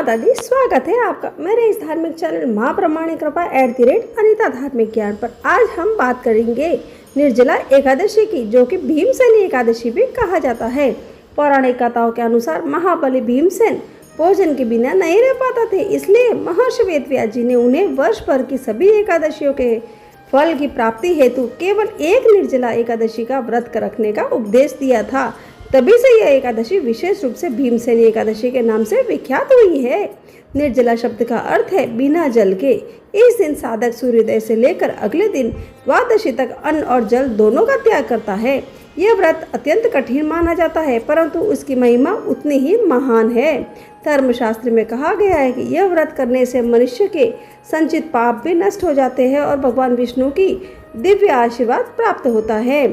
माता दी, स्वागत है आपका मेरे इस धार्मिक चैनल माँ प्रमाणिक कृपा @अनिता धार्मिक ज्ञान पर। आज हम बात करेंगे निर्जला एकादशी की, जो कि भीमसेनी एकादशी भी कहा जाता है। पौराणिक कथाओं के अनुसार महाबली भीमसेन भोजन के बिना नहीं रह पाता थे, इसलिए महर्षि वेदव्यास जी ने उन्हें वर्ष भर की सभी एकादशियों के फल की प्राप्ति हेतु केवल एक निर्जला एकादशी का व्रत रखने का उपदेश दिया था। तभी से यह एकादशी विशेष रूप से भीमसेनी एकादशी के नाम से विख्यात हुई है। निर्जला शब्द का अर्थ है बिना जल के। इस दिन साधक सूर्योदय से लेकर अगले दिन द्वादशी तक अन्न और जल दोनों का त्याग करता है। यह व्रत अत्यंत कठिन माना जाता है, परंतु उसकी महिमा उतनी ही महान है। धर्मशास्त्र में कहा गया है कि यह व्रत करने से मनुष्य के संचित पाप भी नष्ट हो जाते हैं और भगवान विष्णु की दिव्य आशीर्वाद प्राप्त होता है।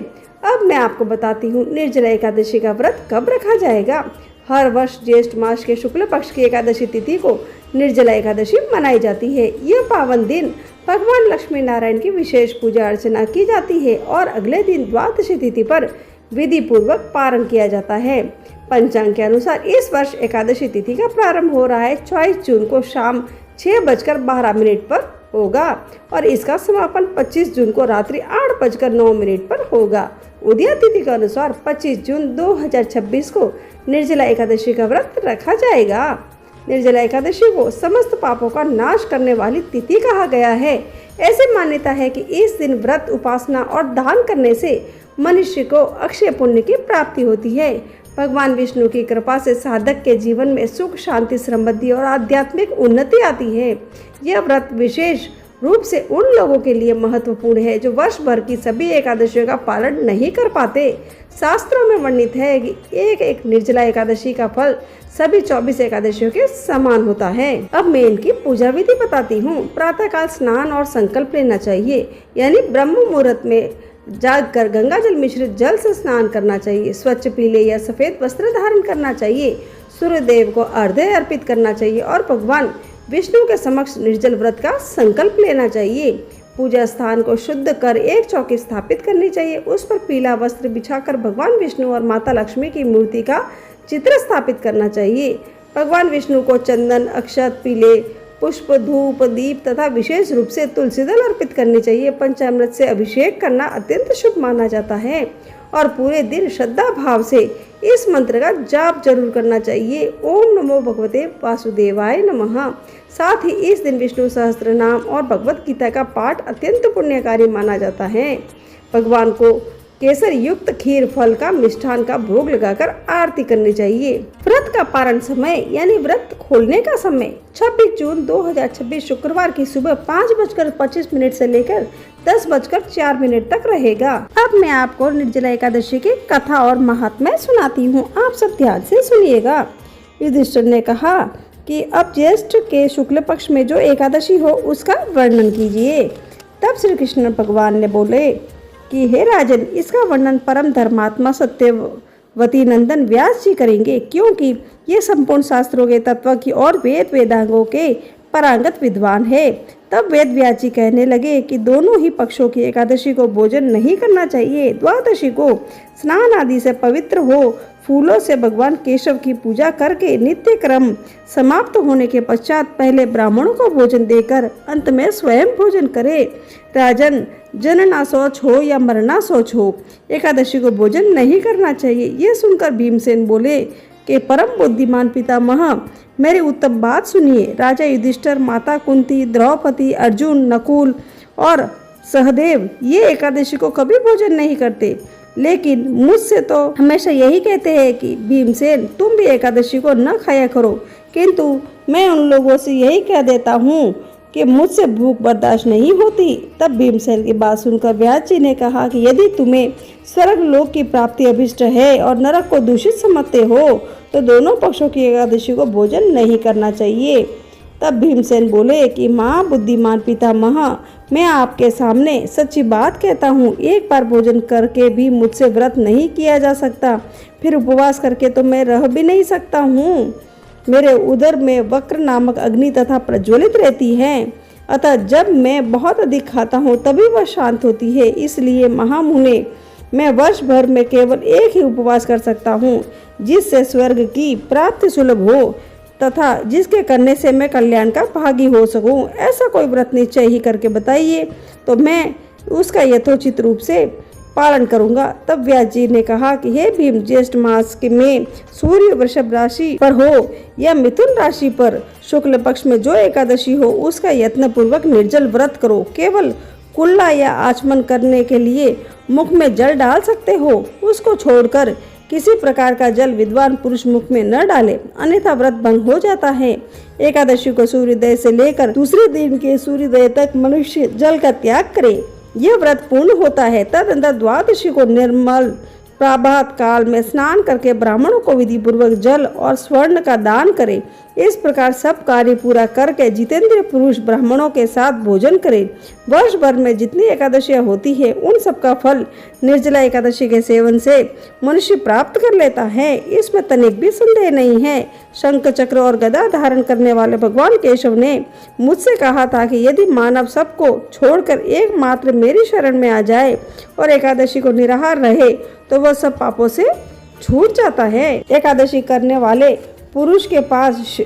अब मैं आपको बताती हूँ निर्जला एकादशी का व्रत कब रखा जाएगा। हर वर्ष ज्येष्ठ मास के शुक्ल पक्ष की एकादशी तिथि को निर्जला एकादशी मनाई जाती है। यह पावन दिन भगवान लक्ष्मी नारायण की विशेष पूजा अर्चना की जाती है और अगले दिन द्वादशी तिथि पर विधि पूर्वक पारण किया जाता है। पंचांग के अनुसार इस वर्ष एकादशी तिथि का प्रारंभ हो रहा है 24 जून को शाम 6:12 पर होगा और इसका समापन 25 जून को रात्रि 8:09 पर होगा। उदय तिथि के अनुसार 25 जून 2026 को निर्जला एकादशी का व्रत रखा जाएगा। निर्जला एकादशी को समस्त पापों का नाश करने वाली तिथि कहा गया है। ऐसी मान्यता है कि इस दिन व्रत, उपासना और दान करने से मनुष्य को अक्षय पुण्य की प्राप्ति होती है। भगवान विष्णु की कृपा से साधक के जीवन में सुख, शांति, समृद्धि और आध्यात्मिक उन्नति आती है। यह व्रत विशेष रूप से उन लोगों के लिए महत्वपूर्ण है जो वर्ष भर की सभी एकादशियों का पालन नहीं कर पाते। शास्त्रों में वर्णित है कि एक एक निर्जला एकादशी का फल सभी 24 एकादशियों के समान होता है। अब मैं इनकी पूजा विधि बताती हूँ। प्रातःकाल स्नान और संकल्प लेना चाहिए, यानी ब्रह्म मुहूर्त में जागकर गंगा जल मिश्रित जल से स्नान करना चाहिए। स्वच्छ पीले या सफेद वस्त्र धारण करना चाहिए। सूर्यदेव को अर्घ्य अर्पित करना चाहिए और भगवान विष्णु के समक्ष निर्जल व्रत का संकल्प लेना चाहिए। पूजा स्थान को शुद्ध कर एक चौकी स्थापित करनी चाहिए। उस पर पीला वस्त्र बिछाकर भगवान विष्णु और माता लक्ष्मी की मूर्ति का चित्र स्थापित करना चाहिए। भगवान विष्णु को चंदन, अक्षत, पीले पुष्प, धूप, दीप तथा विशेष रूप से तुलसी दल अर्पित करनी चाहिए। पंचामृत से अभिषेक करना अत्यंत शुभ माना जाता है और पूरे दिन श्रद्धा भाव से इस मंत्र का जाप जरूर करना चाहिए। ओम नमो भगवते वासुदेवाय नमः। साथ ही इस दिन विष्णु सहस्त्र नाम और भगवत गीता का पाठ अत्यंत पुण्यकारी माना जाता है। भगवान को केसर युक्त खीर, फल का, मिष्ठान का भोग लगाकर आरती करनी चाहिए। व्रत का पारण समय यानी व्रत खोलने का समय 26 जून 2026 शुक्रवार की सुबह 5:25 से लेकर 10:04 तक रहेगा। अब मैं आपको निर्जला एकादशी की कथा और महात्म्य सुनाती हूँ, आप सब ध्यान से सुनिएगा। युधिष्ठिर ने कहा कि अब ज्येष्ठ के शुक्ल पक्ष में जो एकादशी हो उसका वर्णन कीजिए। तब श्री कृष्ण भगवान ने बोले कि हे राजन, इसका वर्णन परम धर्मात्मा सत्यवती नंदन व्यास जी करेंगे, क्योंकि ये संपूर्ण शास्त्रों के तत्व की और वेदांगों के पारंगत विद्वान है। तब वेद व्यास जी कहने लगे कि दोनों ही पक्षों की एकादशी को भोजन नहीं करना चाहिए। द्वादशी को स्नान आदि से पवित्र हो फूलों से भगवान केशव की पूजा करके नित्य क्रम समाप्त होने के पश्चात पहले ब्राह्मणों को भोजन देकर अंत में स्वयं भोजन करे। राजन, जनना शौच हो या मरना शौच हो, एकादशी को भोजन नहीं करना चाहिए। ये सुनकर भीमसेन बोले कि परम बुद्धिमान पितामह, मेरी उत्तम बात सुनिए। राजा युधिष्ठिर, माता कुंती, द्रौपदी, अर्जुन, नकुल और सहदेव ये एकादशी को कभी भोजन नहीं करते, लेकिन मुझसे तो हमेशा यही कहते हैं कि भीमसेन, तुम भी एकादशी को न खाया करो, किंतु मैं उन लोगों से यही कह देता हूँ कि मुझसे भूख बर्दाश्त नहीं होती। तब भीमसेन की बात सुनकर व्यास जी ने कहा कि यदि तुम्हें स्वर्ग लोक की प्राप्ति अभिष्ट है और नरक को दूषित समझते हो तो दोनों पक्षों की एकादशी को भोजन नहीं करना चाहिए। तब भीमसेन बोले कि माँ बुद्धिमान पितामह, मैं आपके सामने सच्ची बात कहता हूँ, एक बार भोजन करके भी मुझसे व्रत नहीं किया जा सकता, फिर उपवास करके तो मैं रह भी नहीं सकता हूँ। मेरे उदर में वक्र नामक अग्नि तथा प्रज्वलित रहती है, अतः जब मैं बहुत अधिक खाता हूँ तभी वह शांत होती है। इसलिए महामुने, मैं वर्ष भर में केवल एक ही उपवास कर सकता हूँ, जिससे स्वर्ग की प्राप्ति सुलभ हो। तथा जिसके करने से मैं कल्याण का भागी हो सकूं। ऐसा कोई व्रत निश्चय ही करके बताइए तो मैं उसका यथोचित रूप से पालन करूंगा। तब व्यास जी ने कहा कि हे भीम, ज्येष्ठ मास के में सूर्य वृषभ राशि पर हो या मिथुन राशि पर शुक्ल पक्ष में जो एकादशी हो उसका यत्न पूर्वक निर्जल व्रत करो। केवल कुल्ला या आचमन करने के लिए मुख में जल डाल सकते हो, उसको छोड़कर किसी प्रकार का जल विद्वान पुरुष मुख में न डाले, अन्यथा व्रत भंग हो जाता है। एकादशी को सूर्योदय से लेकर दूसरे दिन के सूर्योदय तक मनुष्य जल का त्याग करे, यह व्रत पूर्ण होता है। तदनंतर द्वादशी को निर्मल प्रभात काल में स्नान करके ब्राह्मणों को विधि पूर्वक जल और स्वर्ण का दान करे। इस प्रकार सब कार्य पूरा करके जितेंद्र पुरुष ब्राह्मणों के साथ भोजन करे। वर्ष भर में जितनी एकादशियां होती है उन सब का फल निर्जला एकादशी के सेवन से मनुष्य प्राप्त कर लेता है, इसमें तनिक भी संदेह नहीं है। शंख चक्र और गदा धारण करने वाले भगवान केशव ने मुझसे कहा था कि यदि मानव सबको छोड़कर एकमात्र मेरी शरण में आ जाए और एकादशी को निराहार रहे तो वह सब पापों से छूट जाता है। एकादशी करने वाले पुरुष के पास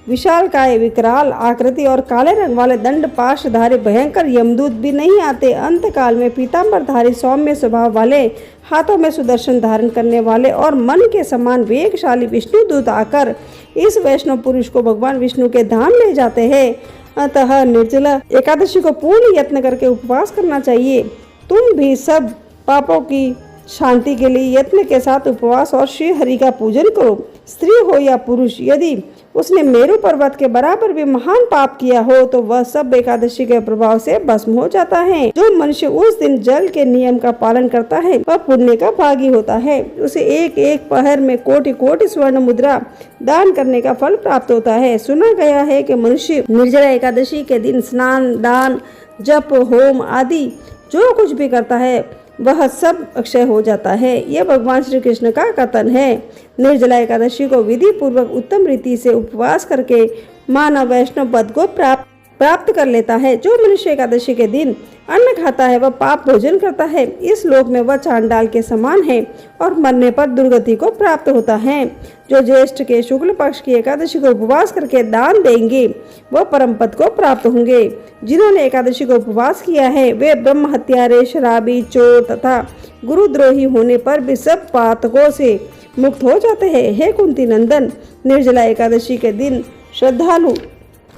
विशालकाय विकराल आकृति और काले रंग वाले दंड पाशधारी भयंकर यमदूत भी नहीं आते। अंत काल में पीताम्बरधारी सौम्य स्वभाव वाले, हाथों में सुदर्शन धारण करने वाले और मन के समान वेगशाली विष्णु दूत आकर इस वैष्णव पुरुष को भगवान विष्णु के धाम ले जाते हैं। अतः निर्जला एकादशी को पूर्ण यत्न करके उपवास करना चाहिए। तुम भी सब पापों की शांति के लिए यत्न के साथ उपवास और श्री हरि का पूजन करो। स्त्री हो या पुरुष, यदि उसने मेरु पर्वत के बराबर भी महान पाप किया हो तो वह सब एकादशी के प्रभाव से भस्म हो जाता है। जो मनुष्य उस दिन जल के नियम का पालन करता है वह पुण्य का भागी होता है। उसे एक एक पहर में कोटि कोटि स्वर्ण मुद्रा दान करने का फल प्राप्त होता है। सुना गया है कि मनुष्य निर्जला एकादशी के दिन स्नान, दान, जप, होम आदि जो कुछ भी करता है वह सब अक्षय हो जाता है। यह भगवान श्री कृष्ण का कथन है। निर्जला एकादशी को विधि पूर्वक उत्तम रीति से उपवास करके मानव वैष्णव पद को प्राप्त कर लेता है। जो मनुष्य एकादशी के दिन अन्न खाता है वह पाप भोजन करता है। इस लोक में वह चांडाल के समान है और मरने पर दुर्गति को प्राप्त होता है। जो ज्येष्ठ के शुक्ल पक्ष की एकादशी को उपवास करके दान देंगे वह परम पद को प्राप्त होंगे। जिन्होंने एकादशी को उपवास किया है वे ब्रह्म हत्यारे, शराबी, चोर तथा गुरुद्रोही होने पर भी सब पातकों से मुक्त हो जाते हैं। हे कुंती नंदन, निर्जला एकादशी के दिन श्रद्धालु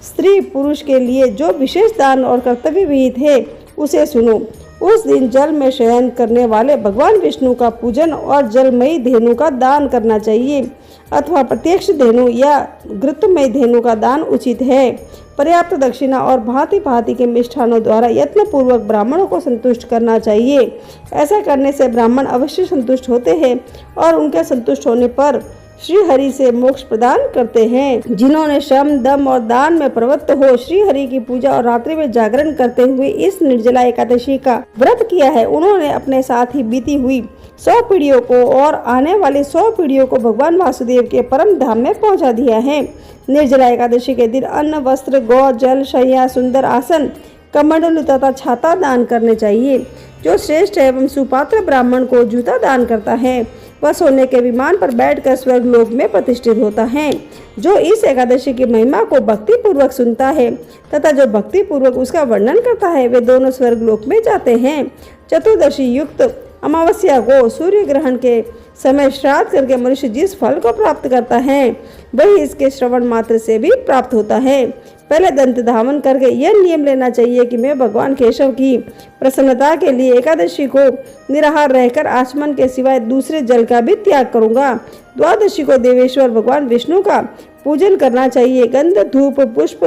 स्त्री पुरुष के लिए जो विशेष दान और कर्तव्य विहित है उसे सुनो। उस दिन जल में शयन करने वाले भगवान विष्णु का पूजन और जलमयी धेनु का दान करना चाहिए अथवा प्रत्यक्ष धेनु या घृतमयी धेनु का दान उचित है। पर्याप्त दक्षिणा और भांति भांति के मिष्ठानों द्वारा यत्न पूर्वक ब्राह्मणों को संतुष्ट करना चाहिए। ऐसा करने से ब्राह्मण अवश्य संतुष्ट होते हैं और उनके संतुष्ट होने पर श्री हरि से मोक्ष प्रदान करते हैं। जिन्होंने श्रम, दम और दान में प्रवृत्त हो श्री हरि की पूजा और रात्रि में जागरण करते हुए इस निर्जला एकादशी का व्रत किया है, उन्होंने अपने साथ ही बीती हुई 100 पीढ़ियों को और आने वाली 100 पीढ़ियों को भगवान वासुदेव के परम धाम में पहुंचा दिया है। निर्जला एकादशी के दिन अन्न, वस्त्र, गौ, जल, शैया, सुंदर आसन, कमंडलू तथा छाता दान करने चाहिए। जो श्रेष्ठ एवं सुपात्र ब्राह्मण को जूता दान करता है वह सोने के विमान पर बैठकर स्वर्ग लोक में प्रतिष्ठित होता है। जो इस एकादशी की महिमा को भक्ति पूर्वक सुनता है तथा जो भक्ति पूर्वक उसका वर्णन करता है वे दोनों स्वर्ग लोक में जाते हैं। चतुर्दशी युक्त अमावस्या को सूर्य ग्रहण के समय श्राद्ध करके मनुष्य जिस फल को प्राप्त करता है वही इसके श्रवण मात्र से भी प्राप्त होता है। पहले दंत धावन करके यह नियम लेना चाहिए कि मैं भगवान केशव की प्रसन्नता के लिए एकादशी को निराहार रहकर आचमन के सिवाय दूसरे जल का भी त्याग करूंगा। द्वादशी को देवेश्वर भगवान विष्णु का पूजन करना चाहिए। गंध, धूप, पुष्प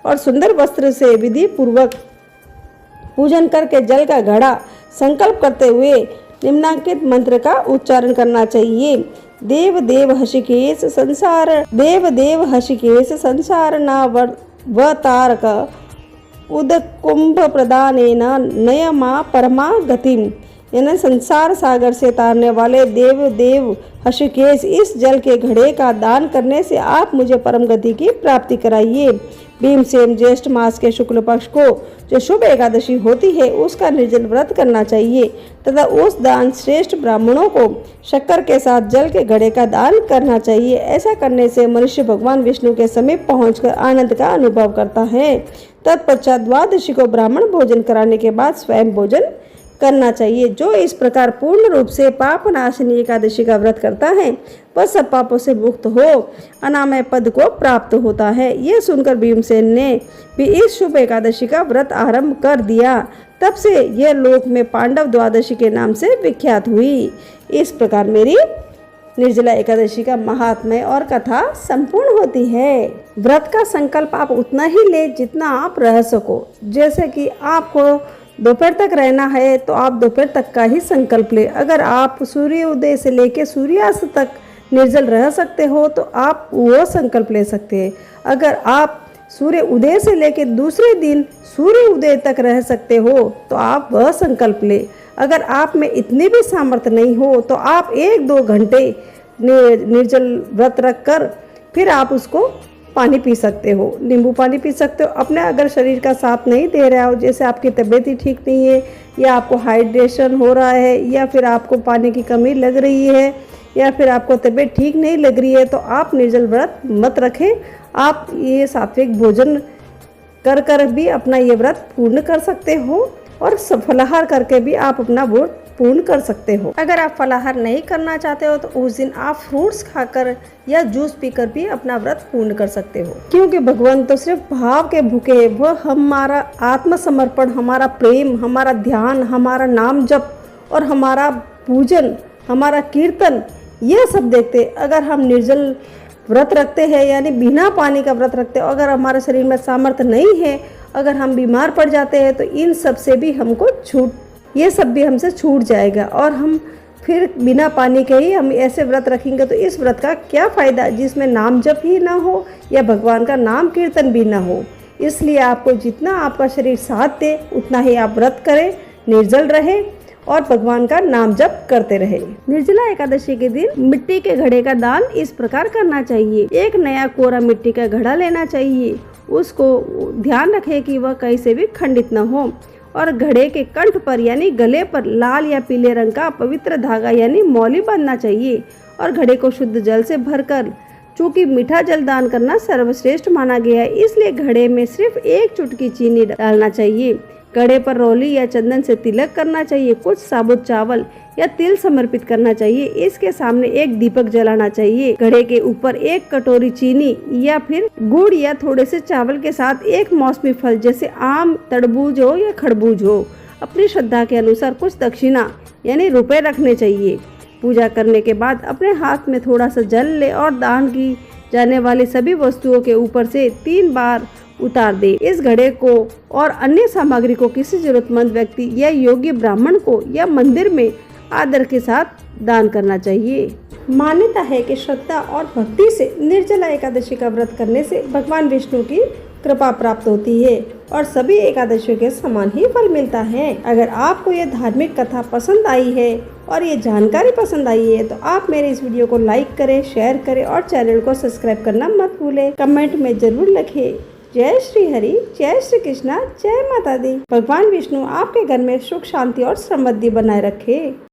और सुंदर वस्त्र से विधि पूर्वक पूजन करके जल का घड़ा संकल्प करते हुए निम्नांकित मंत्र का उच्चारण करना चाहिए। देव देव हशिकेश संसार नावतारक उदकुंभ प्रदानेन नयमा परमा गतिम। यानी संसार सागर से तारने वाले देव हृषिकेश, इस जल के घड़े का दान करने से आप मुझे परम गति की प्राप्ति कराइए। भीमसेन ज्येष्ठ मास के शुक्ल पक्ष को जो शुभ एकादशी होती है उसका निर्जल व्रत करना चाहिए तथा उस दान श्रेष्ठ ब्राह्मणों को शक्कर के साथ जल के घड़े का दान करना चाहिए। ऐसा करने से मनुष्य भगवान विष्णु के समीप पहुंचकर आनंद का अनुभव करता है। तत्पश्चात द्वादशी को ब्राह्मण भोजन कराने के बाद स्वयं भोजन करना चाहिए। जो इस प्रकार पूर्ण रूप से पाप नाशिनी एकादशी का व्रत करता है वह सब पापों से मुक्त हो अनामय पद को प्राप्त होता है। यह सुनकर भीमसेन ने भी इस शुभ एकादशी का व्रत आरंभ कर दिया। तब से यह लोक में पांडव द्वादशी के नाम से विख्यात हुई। इस प्रकार मेरी निर्जला एकादशी का महात्म्य और कथा संपूर्ण होती है। व्रत का संकल्प आप उतना ही ले जितना आप रह सको। जैसे कि आपको दोपहर तक रहना है तो आप दोपहर तक का ही संकल्प ले। अगर आप सूर्योदय से लेकर सूर्यास्त तक निर्जल रह सकते हो तो आप वो संकल्प ले सकते हैं। अगर आप सूर्य उदय से लेकर दूसरे दिन सूर्य उदय तक रह सकते हो तो आप वह संकल्प ले। अगर आप में इतनी भी सामर्थ्य नहीं हो तो आप 1-2 घंटे निर्जल व्रत रख कर फिर आप उसको पानी पी सकते हो, नींबू पानी पी सकते हो। अपने अगर शरीर का साथ नहीं दे रहा हो, जैसे आपकी तबीयत ही ठीक नहीं है या आपको हाइड्रेशन हो रहा है या फिर आपको पानी की कमी लग रही है या फिर आपको तबीयत ठीक नहीं लग रही है तो आप निर्जल व्रत मत रखें। आप ये सात्विक भोजन कर भी अपना ये व्रत पूर्ण कर सकते हो और फलाहार करके भी आप अपना व्रत पूर्ण कर सकते हो। अगर आप फलाहार नहीं करना चाहते हो तो उस दिन आप फ्रूट्स खाकर या जूस पीकर भी अपना व्रत पूर्ण कर सकते हो, क्योंकि भगवान तो सिर्फ भाव के भूखे है। वह हमारा आत्मसमर्पण, हमारा प्रेम, हमारा ध्यान, हमारा नाम जप और हमारा पूजन, हमारा कीर्तन, यह सब देखते। अगर हम निर्जल व्रत रखते हैं यानी बिना पानी का व्रत रखते हैं, अगर हमारे शरीर में सामर्थ्य नहीं है, अगर हम बीमार पड़ जाते हैं तो इन सब से भी हमको ये सब भी हमसे छूट जाएगा और हम फिर बिना पानी के ही हम ऐसे व्रत रखेंगे तो इस व्रत का क्या फ़ायदा जिसमें नाम जप ही ना हो या भगवान का नाम कीर्तन भी ना हो। इसलिए आपको जितना आपका शरीर साथ दे उतना ही आप व्रत करें, निर्जल रहे और भगवान का नाम जप करते रहे। निर्जला एकादशी के दिन मिट्टी के घड़े का दान इस प्रकार करना चाहिए। एक नया कोरा मिट्टी का घड़ा लेना चाहिए। उसको ध्यान रखें कि वह कहीं से भी खंडित न हो और घड़े के कंठ पर यानी गले पर लाल या पीले रंग का पवित्र धागा यानी मौली बांधना चाहिए और घड़े को शुद्ध जल से भरकर, चूँकि मीठा जल दान करना सर्वश्रेष्ठ माना गया है इसलिए घड़े में सिर्फ 1 चुटकी चीनी डालना चाहिए। घड़े पर रोली या चंदन से तिलक करना चाहिए। कुछ साबुत चावल या तिल समर्पित करना चाहिए। इसके सामने एक दीपक जलाना चाहिए। घड़े के ऊपर 1 कटोरी चीनी या फिर गुड़ या थोड़े से चावल के साथ 1 मौसमी फल जैसे आम, तरबूज हो या खरबूज हो। अपनी श्रद्धा के अनुसार कुछ दक्षिणा यानी रुपए रखने चाहिए। पूजा करने के बाद अपने हाथ में थोड़ा सा जल ले और दान की जाने वाली सभी वस्तुओं के ऊपर से 3 बार उतार दे। इस घड़े को और अन्य सामग्री को किसी जरूरतमंद व्यक्ति या योग्य ब्राह्मण को या मंदिर में आदर के साथ दान करना चाहिए। मान्यता है कि श्रद्धा और भक्ति से निर्जला एकादशी का व्रत करने से भगवान विष्णु की कृपा प्राप्त होती है और सभी एकादशियों के समान ही फल मिलता है। अगर आपको ये धार्मिक कथा पसंद आई है और ये जानकारी पसंद आई है तो आप मेरे इस वीडियो को लाइक करें, शेयर करें और चैनल को सब्सक्राइब करना मत भूलें। कमेंट में जरूर लिखें जय श्री हरि, जय श्री कृष्णा, जय माता दी। भगवान विष्णु आपके घर में सुख शांति और समृद्धि बनाए रखे।